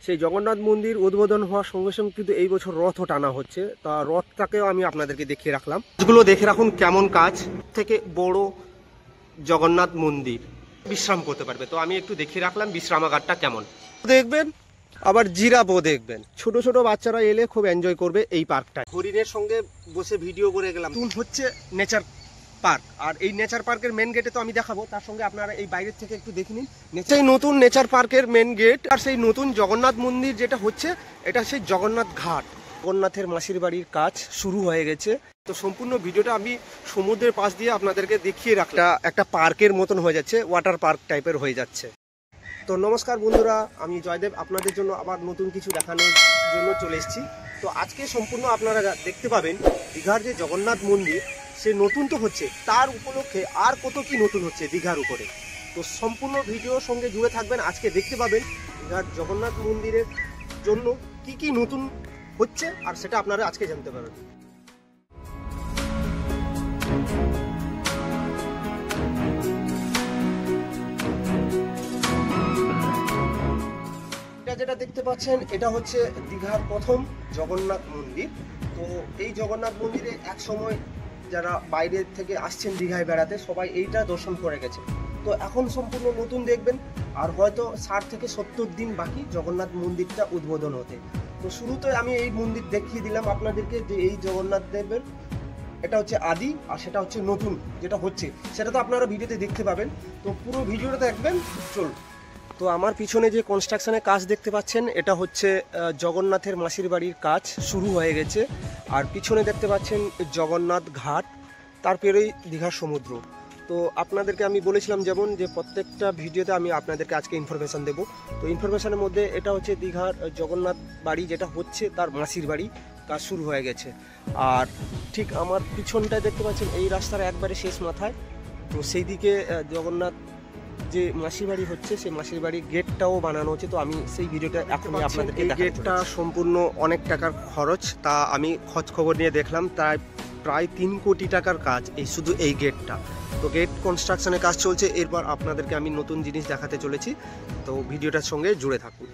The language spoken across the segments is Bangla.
সেই জগন্নাথ মন্দির উদ্বোধন হওয়ার সঙ্গে সঙ্গে কিন্তু এই বছর রথও টানা হচ্ছে। তা রথটাকেও আমি আপনাদেরকে দেখিয়ে রাখলাম। এগুলো দেখে রাখুন কেমন কাজ। থেকে বড় জগন্নাথ মন্দির বিশ্রাম করতে পারবে। তো আমি একটু দেখিয়ে রাখলাম বিশ্রামাগারটা কেমন। দেখবেন আবার জিরাফও দেখবেন। ছোট ছোট বাচ্চারা এলে খুব এনজয় করবে এই পার্কটা। হরিণের সঙ্গে বসে ভিডিও করে গেলাম। হচ্ছে নেচার পার্ক, আর এই নেচার পার্কের মেন গেটে তো আমি দেখাবো, তার সঙ্গে আপনারা এই বাইরের থেকে একটু দেখে নিন। সেই নতুন নেচার পার্কের মেন গেট আর সেই নতুন জগন্নাথ মন্দির যেটা হচ্ছে, এটা সেই জগন্নাথ ঘাট। জগন্নাথের মাসির বাড়ির কাজ শুরু হয়ে গেছে। তো সম্পূর্ণ ভিডিওটা আমি সমুদ্রের পাশ দিয়ে আপনাদেরকে দেখিয়ে রাখলাম। একটা পার্কের মতন হয়ে যাচ্ছে, ওয়াটার পার্ক টাইপের হয়ে যাচ্ছে। তো নমস্কার বন্ধুরা, আমি জয়দেব আপনাদের জন্য আবার নতুন কিছু দেখানোর জন্য চলে এসেছি। তো আজকে সম্পূর্ণ আপনারা দেখতে পাবেন দীঘার যে জগন্নাথ মন্দির, সে নতুন তো হচ্ছে, তার উপলক্ষে আর কত কি নতুন হচ্ছে দীঘার উপরে। তো সম্পূর্ণ ভিডিওর সঙ্গে জুড়ে থাকবেন। আজকে দেখতে পাবেন দীঘার জগন্নাথ মন্দিরের জন্য কি কি নতুন হচ্ছে, আর সেটা আপনারা আজকে জানতে পারবেন। যেটা দেখতে পাচ্ছেন এটা হচ্ছে দীঘার প্রথম জগন্নাথ মন্দির। তো এই জগন্নাথ মন্দিরে এক সময় যারা বাইরে থেকে আসছেন দীঘায় বেড়াতে, সবাই এইটা দর্শন করে গেছে। তো এখন সম্পূর্ণ নতুন দেখবেন, আর হয়তো 60 থেকে 70 দিন বাকি জগন্নাথ মন্দিরটা উদ্বোধন হতে। তো শুরুতে আমি এই মন্দির দেখিয়ে দিলাম আপনাদেরকে যে এই জগন্নাথ দেবের এটা হচ্ছে আদি, আর সেটা হচ্ছে নতুন যেটা হচ্ছে, সেটা তো আপনারা ভিডিওতে দেখতে পাবেন। তো পুরো ভিডিওটা দেখবেন, চলুন। তো আমার পিছনে যে কনস্ট্রাকশনের কাজ দেখতে পাচ্ছেন, এটা হচ্ছে জগন্নাথের মাসির বাড়ির কাজ শুরু হয়ে গেছে। আর পিছনে দেখতে পাচ্ছেন জগন্নাথ ঘাট, তারপরেই দীঘার সমুদ্র। তো আপনাদেরকে আমি বলেছিলাম যেমন যে প্রত্যেকটা ভিডিওতে আমি আপনাদেরকে আজকে ইনফরমেশান দেবো। তো ইনফরমেশানের মধ্যে এটা হচ্ছে দীঘার জগন্নাথ বাড়ি যেটা হচ্ছে, তার মাসির বাড়ি কাজ শুরু হয়ে গেছে। আর ঠিক আমার পিছনটায় দেখতে পাচ্ছেন এই রাস্তার একবারে শেষ মাথায়, তো সেই দিকে জগন্নাথ যে মাসির বাড়ি হচ্ছে, সেই মাসির বাড়ির গেটটাও বানানো হচ্ছে। তো আমি সেই ভিডিওটা এখন আপনাদেরকে এই গেটটা সম্পূর্ণ অনেক টাকার খরচ, তা আমি খোঁজ খবর নিয়ে দেখলাম প্রায় 3 কোটি টাকার কাজ এই শুধু এই গেটটা। তো গেট কনস্ট্রাকশনের কাজ চলছে। এরপর আপনাদেরকে আমি নতুন জিনিস দেখাতে চলেছি, তো ভিডিওটার সঙ্গে জুড়ে থাকুন।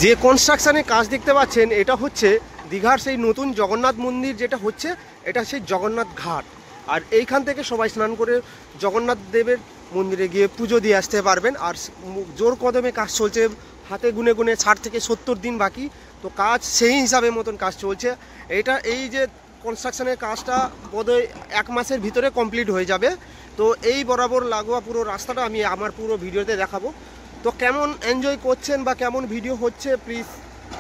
যে কনস্ট্রাকশনের কাজ দেখতে পাচ্ছেন, এটা হচ্ছে দীঘার সেই নতুন জগন্নাথ মন্দির যেটা হচ্ছে, এটা সেই জগন্নাথ ঘাট। আর এইখান থেকে সবাই স্নান করে জগন্নাথ দেবের মন্দিরে গিয়ে পুজো দিয়ে আসতে পারবেন। আর জোর কদমে কাজ চলছে, হাতে গুনে গুনে 60 থেকে 70 দিন বাকি। তো কাজ সেই হিসাবে মতন কাজ চলছে। এই যে কনস্ট্রাকশনের কাজটা বোধহয় 1 মাসের ভিতরে কমপ্লিট হয়ে যাবে। তো এই বরাবর লাগোয়া পুরো রাস্তাটা আমি আমার পুরো ভিডিওতে দেখাবো। তো কেমন এনজয় করছেন বা কেমন ভিডিও হচ্ছে প্লিজ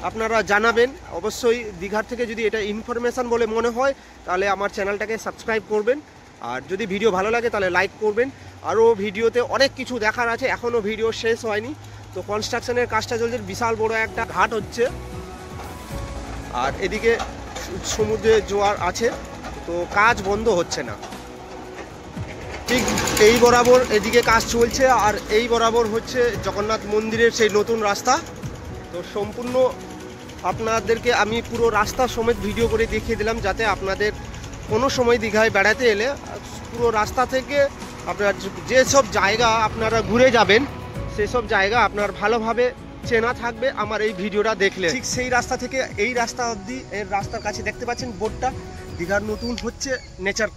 আপনারা জানাবেন। অবশ্যই দীঘার থেকে যদি এটা ইনফরমেশান বলে মনে হয়, তাহলে আমার চ্যানেলটাকে সাবস্ক্রাইব করবেন। আর যদি ভিডিও ভালো লাগে তাহলে লাইক করবেন। আরও ভিডিওতে অনেক কিছু দেখার আছে, এখনও ভিডিও শেষ হয়নি। তো কনস্ট্রাকশনের কাজটা চলছে, বিশাল বড় একটা ঘাট হচ্ছে, আর এদিকে সমুদ্রে জোয়ার আছে, তো কাজ বন্ধ হচ্ছে না। ঠিক এই বরাবর এদিকে কাজ চলছে, আর এই বরাবর হচ্ছে জগন্নাথ মন্দিরের সেই নতুন রাস্তা। তো সম্পূর্ণ আপনাদেরকে আমি পুরো রাস্তা সমেত ভিডিও করে দেখিয়ে দিলাম, যাতে আপনাদের কোনো সময় দীঘায় বেড়াতে এলে পুরো রাস্তা থেকে আপনার যেসব জায়গা আপনারা ঘুরে যাবেন, সেসব জায়গা আপনার ভালোভাবে চেনা থাকবে আমার এই ভিডিওটা দেখলে। ঠিক সেই রাস্তা থেকে এই রাস্তা অবধি, এর রাস্তার কাছে দেখতে পাচ্ছেন বোর্ডটা, দীঘার নতুন হচ্ছে নেচার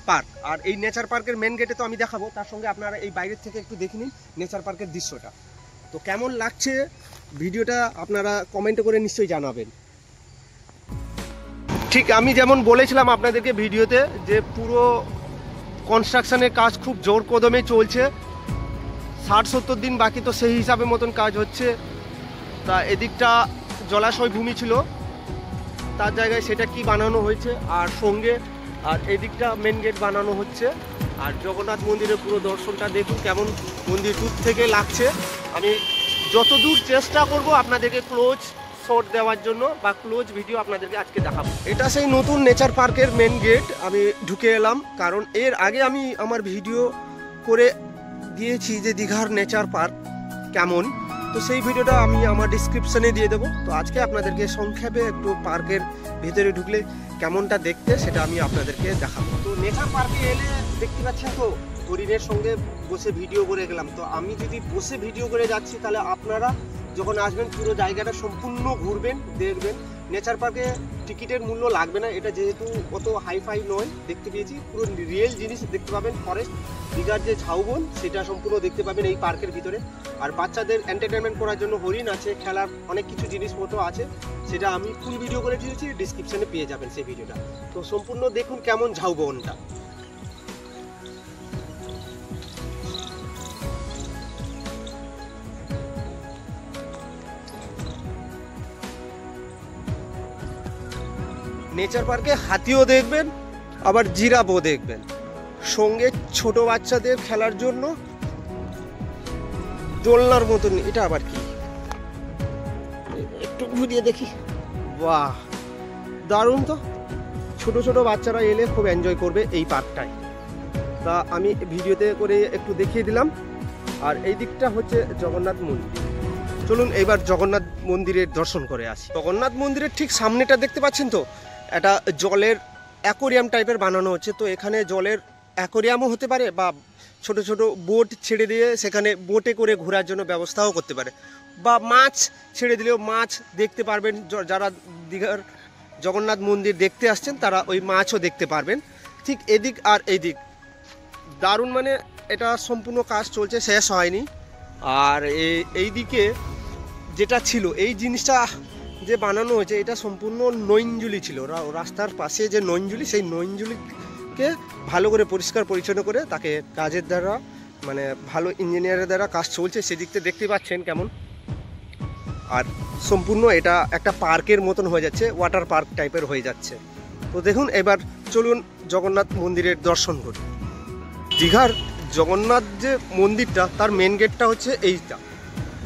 পার্ক। আর এই নেচার পার্কের মেন গেটে তো আমি দেখাবো, তার সঙ্গে আপনারা এই বাইরের থেকে একটু দেখে নিন নেচার পার্কের দৃশ্যটা। তো কেমন লাগছে ভিডিওটা আপনারা কমেন্ট করে নিশ্চয়ই জানাবেন। ঠিক আমি যেমন বলেছিলাম আপনাদেরকে ভিডিওতে, যে পুরো কনস্ট্রাকশনের কাজ খুব জোর কদমে চলছে, 60-70 দিন বাকি। তো সেই হিসাবে মতন কাজ হচ্ছে। তা এদিকটা জলাশয় ভূমি ছিল, তার জায়গায় সেটা কি বানানো হয়েছে, আর সঙ্গে আর এদিকটা মেন গেট বানানো হচ্ছে। আর জগন্নাথ মন্দিরের পুরো দর্শনটা দেখুন কেমন মন্দির দূর থেকে লাগছে। আমি যতদূর চেষ্টা করব আপনাদেরকে ক্লোজ শট দেওয়ার জন্য, বা ক্লোজ ভিডিও আপনাদেরকে আজকে দেখাবো। এটা সেই নতুন নেচার পার্কের মেন গেট। আমি ঢুকে এলাম, কারণ এর আগে আমি আমার ভিডিও করে দিয়েছি যে দীঘার নেচার পার্ক কেমন, তো সেই ভিডিওটা আমি আমার ডিসক্রিপশনে দিয়ে দেবো। তো আজকে আপনাদেরকে সংক্ষেপে একটু পার্কের ভিতরে ঢুকলে কেমনটা দেখতে সেটা আমি আপনাদেরকে দেখাবো। তো নেচার পার্কে এলে দেখতে পাচ্ছেন তো হরিণের সঙ্গে বসে ভিডিও করে গেলাম। তো আমি যদি বসে ভিডিও করে যাচ্ছি তাহলে আপনারা যখন আসবেন পুরো জায়গাটা সম্পূর্ণ ঘুরবেন, দেখবেন। নেচার পার্কে টিকিটের মূল্য লাগবে না, এটা যেহেতু অত হাইফাই নয়। দেখতে পেয়েছি পুরো রিয়েল জিনিস দেখতে পাবেন। ফরেস্ট দীঘার যে ঝাউবন সেটা সম্পূর্ণ দেখতে পাবেন এই পার্কের ভিতরে। আর বাচ্চাদের এন্টারটেনমেন্ট করার জন্য হরিণ আছে, খেলার অনেক কিছু জিনিসপত্র আছে, সেটা আমি ফুল ভিডিও করে দিয়েছি, ডিসক্রিপশনে পেয়ে যাবেন সেই ভিডিওটা। তো সম্পূর্ণ দেখুন কেমন ঝাউবনটা। নেচার পার্কে হাতিও দেখবেন, আবার জিরাফও দেখবেন, সঙ্গে ছোট বাচ্চাদের খেলার জন্য দোলনার মতন। এটা আবার কি, একটু ঘুরিয়ে দেখি। বাহ, দারুণ তো। ছোট ছোট বাচ্চারা এলে খুব এনজয় করবে এই পার্কটায়। তা আমি ভিডিওতে করে একটু দেখিয়ে দিলাম। আর এই দিকটা হচ্ছে জগন্নাথ মন্দির। চলুন এবার জগন্নাথ মন্দিরের দর্শন করে আসি। জগন্নাথ মন্দিরের ঠিক সামনেটা দেখতে পাচ্ছেন তো, একটা জলের অ্যাকোরিয়াম টাইপের বানানো হচ্ছে। তো এখানে জলের অ্যাকোরিয়ামও হতে পারে, বা ছোট ছোট বোট ছেড়ে দিয়ে সেখানে বোটে করে ঘোরার জন্য ব্যবস্থাও করতে পারে, বা মাছ ছেড়ে দিলেও মাছ দেখতে পারবেন। যারা দীঘার জগন্নাথ মন্দির দেখতে আসছেন তারা ওই মাছও দেখতে পারবেন। ঠিক এদিক আর এই দিক দারুণ, মানে এটা সম্পূর্ণ কাজ চলছে, শেষ হয়নি। আর এই দিকে যেটা ছিল এই জিনিসটা যে বানানো হয়েছে, এটা সম্পূর্ণ নৈনজুলি ছিল। রাস্তার পাশে যে নৈনজুলি, সেই নৈনজুলিকে ভালো করে পরিষ্কার পরিচ্ছন্ন করে তাকে কাজের দ্বারা, মানে ভালো ইঞ্জিনিয়ারের দ্বারা কাজ চলছে, সেদিকটা দেখতে পাচ্ছেন কেমন। আর সম্পূর্ণ এটা একটা পার্কের মতন হয়ে যাচ্ছে, ওয়াটার পার্ক টাইপের হয়ে যাচ্ছে। তো দেখুন এবার চলুন জগন্নাথ মন্দিরের দর্শন করি। দীঘার জগন্নাথ যে মন্দিরটা, তার মেন গেটটা হচ্ছে এইটা।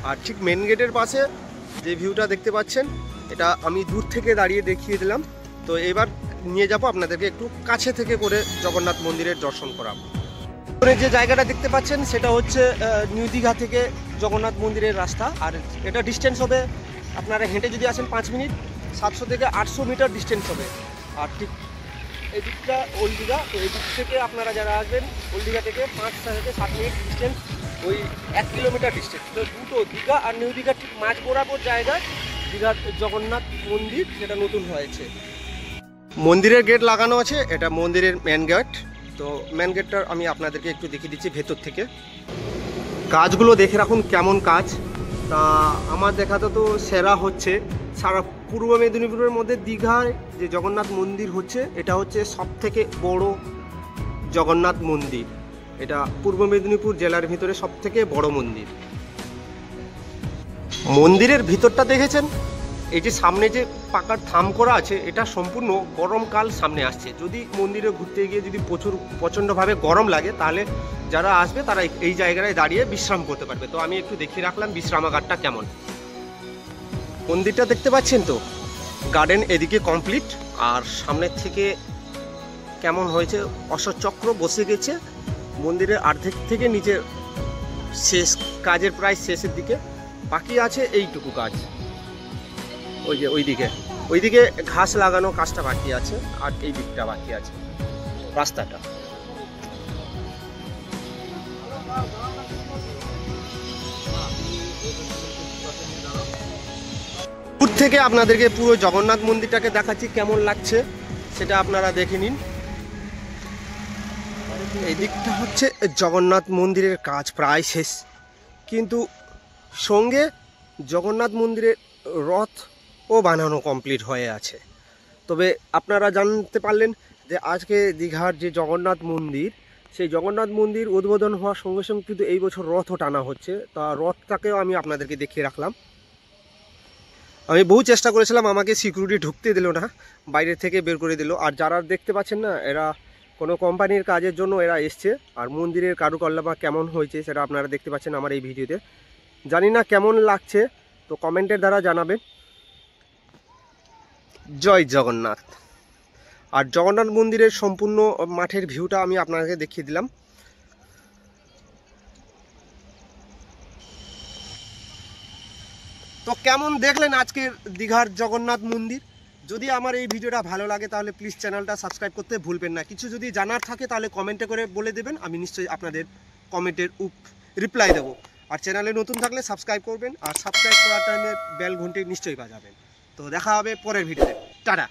আর ঠিক মেন গেটের পাশে যে ভিউটা দেখতে পাচ্ছেন, এটা আমি দূর থেকে দাঁড়িয়ে দেখিয়ে দিলাম। তো এবার নিয়ে যাব আপনাদেরকে একটু কাছে থেকে করে জগন্নাথ মন্দিরের দর্শন করাবো। যে জায়গাটা দেখতে পাচ্ছেন সেটা হচ্ছে নিউ দীঘা থেকে জগন্নাথ মন্দিরের রাস্তা। আর এটা ডিস্টেন্স হবে, আপনারা হেঁটে যদি আসেন 5 মিনিট, 700 থেকে 800 মিটার ডিস্টেন্স হবে। আর ঠিক এই দিকটা ওল্ড দীঘা, তো এই দিক থেকে আপনারা যারা আসবেন ওল্ড দীঘা থেকে 5 থেকে 7 মিনিট ডিস্টেন্স, ওই 1 কিলোমিটার ডিস্টেন্স। তো দুটো দীঘা আর নিউ দীঘার ঠিক মাঝ বরাবর জায়গায় দীঘার জগন্নাথ মন্দির, যেটা নতুন হয়েছে। মন্দিরের গেট লাগানো আছে, এটা মন্দিরের মেন গেট। তো মেন গেটটা আমি আপনাদেরকে একটু দেখিয়ে দিচ্ছি ভেতর থেকে। কাজগুলো দেখে রাখুন কেমন কাজ। তা আমার দেখাতে তো সেরা হচ্ছে সারা পূর্ব মেদিনীপুরের মধ্যে দীঘায় যে জগন্নাথ মন্দির হচ্ছে, এটা হচ্ছে সবথেকে বড় জগন্নাথ মন্দির। এটা পূর্ব মেদিনীপুর জেলার ভিতরে সবথেকে বড় মন্দির। মন্দিরের ভিতরটা দেখেছেন, এই যে সামনে যে পাকার থাম করা আছে, এটা সম্পূর্ণ গরমকাল সামনে আসছে। যদি মন্দিরে ঘুরতে গিয়ে যদি প্রচণ্ডভাবে গরম লাগে, তাহলে যারা আসবে তারা এই জায়গায় দাঁড়িয়ে বিশ্রাম করতে পারবে। তো আমি একটু দেখিয়ে রাখলাম বিশ্রামাগারটা কেমন। মন্দিরটা দেখতে পাচ্ছেন তো, গার্ডেন এদিকে কমপ্লিট। আর সামনের থেকে কেমন হয়েছে, অশোক চক্র বসে গেছে। মন্দিরের অর্ধেক থেকে নিচে শেষ, কাজের প্রায় শেষের দিকে, বাকি আছে এইটুকু কাজ। ওই যে ওইদিকে ঘাস লাগানো কাজটা বাকি আছে, আর এই দিকটা বাকি আছে রাস্তাটা। দূর থেকে আপনাদেরকে পুরো জগন্নাথ মন্দিরটাকে দেখাচ্ছি, কেমন লাগছে সেটা আপনারা দেখে নিন। এই দিকটা হচ্ছে জগন্নাথ মন্দিরের কাজ প্রায় শেষ, কিন্তু সঙ্গে জগন্নাথ মন্দিরের রথও বানানো কমপ্লিট হয়ে আছে। তবে আপনারা জানতে পারলেন যে আজকে দীঘার যে জগন্নাথ মন্দির, সেই জগন্নাথ মন্দির উদ্বোধন হওয়ার সঙ্গে সঙ্গে কিন্তু এই বছর রথও টানা হচ্ছে। তা রথটাকেও আমি আপনাদেরকে দেখিয়ে রাখলাম। আমি বহু চেষ্টা করেছিলাম, আমাকে সিকিউরিটি ঢুকতে দিল না, বাইরে থেকে বের করে দিল। আর যারা দেখতে পাচ্ছেন না, এরা কোনো কোম্পানির কাজের জন্য এরা এসছে। আর মন্দিরের কারুকলা বা কেমন হয়েছে সেটা আপনারা দেখতে পাচ্ছেন আমার এই ভিডিওতে। জানি না কেমন লাগছে, তো কমেন্টের দ্বারা জানাবেন। জয় জগন্নাথ। আর জগন্নাথ মন্দিরের সম্পূর্ণ মাঠের ভিউটা আমি আপনাকে দেখিয়ে দিলাম। তো কেমন দেখলেন আজকের দীঘার জগন্নাথ মন্দির? যদি আমার এই ভিডিওটা ভালো লাগে তাহলে প্লিজ চ্যানেলটা সাবস্ক্রাইব করতে ভুলবেন না। কিছু যদি জানার থাকে তাহলে কমেন্টে করে বলে দেবেন, আমি নিশ্চয়ই আপনাদের কমেন্টের রিপ্লাই দেবো। আর চ্যানেলে নতুন থাকলে সাবস্ক্রাইব করবেন, আর সাবস্ক্রাইব করার টাইমে বেল ঘন্টি নিশ্চয়ই বাজাবেন। তো দেখা হবে পরের ভিডিওতে। টাটা।